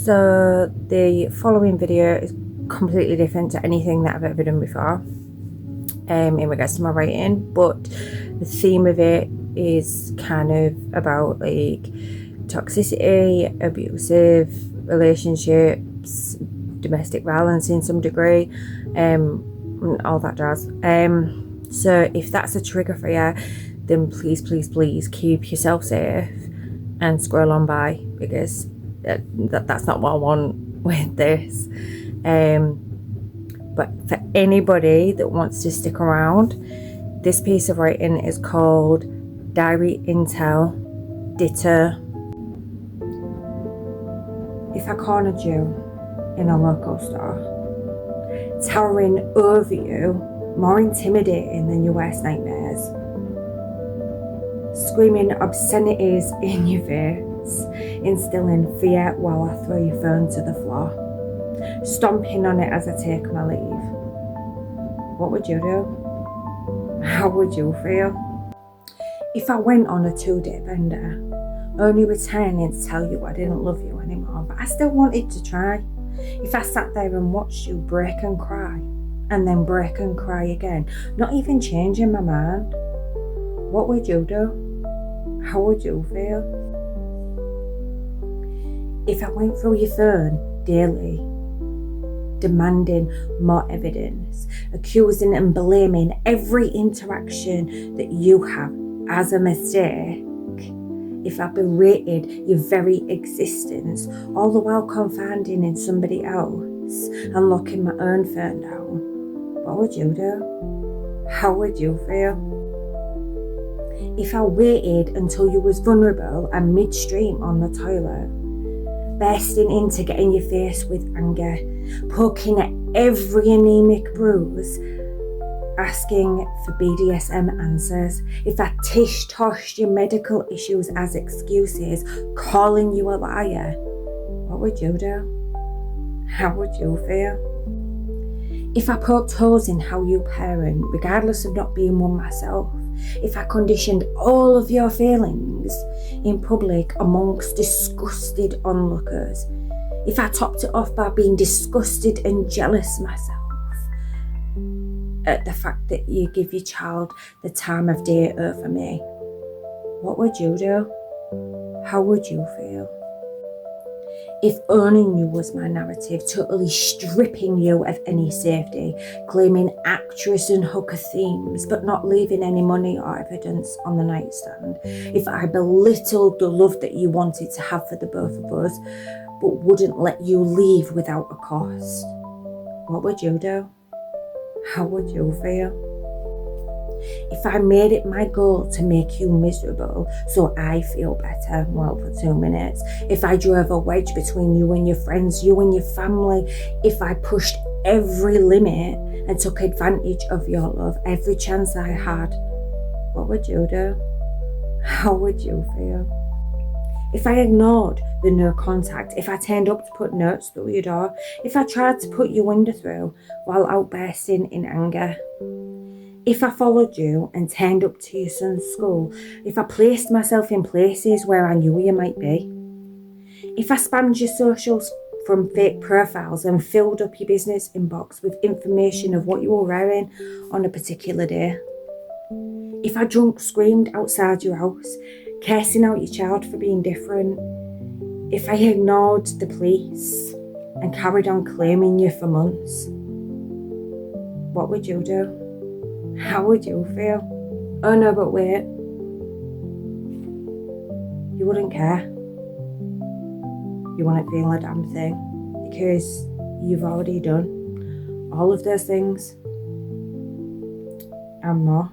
So the following video is completely different to anything that I've ever done before in regards to my writing, but the theme of it is kind of about like toxicity, abusive relationships, domestic violence in some degree, all that jazz. So if that's a trigger for you, then please keep yourself safe and scroll on by, because that's not what I want with this. But for anybody that wants to stick around, this piece of writing is called Diary Intel, Ditto. If I cornered you in a local store, towering over you, more intimidating than your worst nightmares, screaming obscenities in your face, instilling fear while I throw your phone to the floor, stomping on it as I take my leave, what would you do? How would you feel? If I went on a 2-day bender, only returning to tell you I didn't love you anymore, but I still wanted to try. If I sat there and watched you break and cry, and then break and cry again, not even changing my mind, what would you do? How would you feel? If I went through your phone daily, demanding more evidence, accusing and blaming every interaction that you have as a mistake, if I berated your very existence, all the while confiding in somebody else and locking my own phone down, what would you do? How would you feel? If I waited until you was vulnerable and midstream on the toilet, bursting in to get in your face with anger, poking at every anemic bruise, asking for BDSM answers, if I tish-toshed your medical issues as excuses, calling you a liar, what would you do? How would you feel? If I poked holes in how you parent, regardless of not being one myself, if I conditioned all of your feelings in public amongst disgusted onlookers, if I topped it off by being disgusted and jealous myself at the fact that you give your child the time of day over me, what would you do? How would you feel? If owning you was my narrative, totally stripping you of any safety, claiming actress and hooker themes, but not leaving any money or evidence on the nightstand. If I belittled the love that you wanted to have for the both of us, but wouldn't let you leave without a cost, what would you do? How would you feel? If I made it my goal to make you miserable so I feel better, well, for 2 minutes, if I drove a wedge between you and your friends, you and your family, if I pushed every limit and took advantage of your love every chance I had, what would you do? How would you feel? If I ignored the no contact, if I turned up to put notes through your door, if I tried to put your window through while outbursting in anger, if I followed you and turned up to your son's school, if I placed myself in places where I knew you might be, if I spammed your socials from fake profiles and filled up your business inbox with information of what you were wearing on a particular day, if I drunk screamed outside your house, cursing out your child for being different, if I ignored the police and carried on claiming you for months, what would you do? How would you feel? Oh no, but wait. You wouldn't care. You wouldn't feel a damn thing, because you've already done all of those things and more.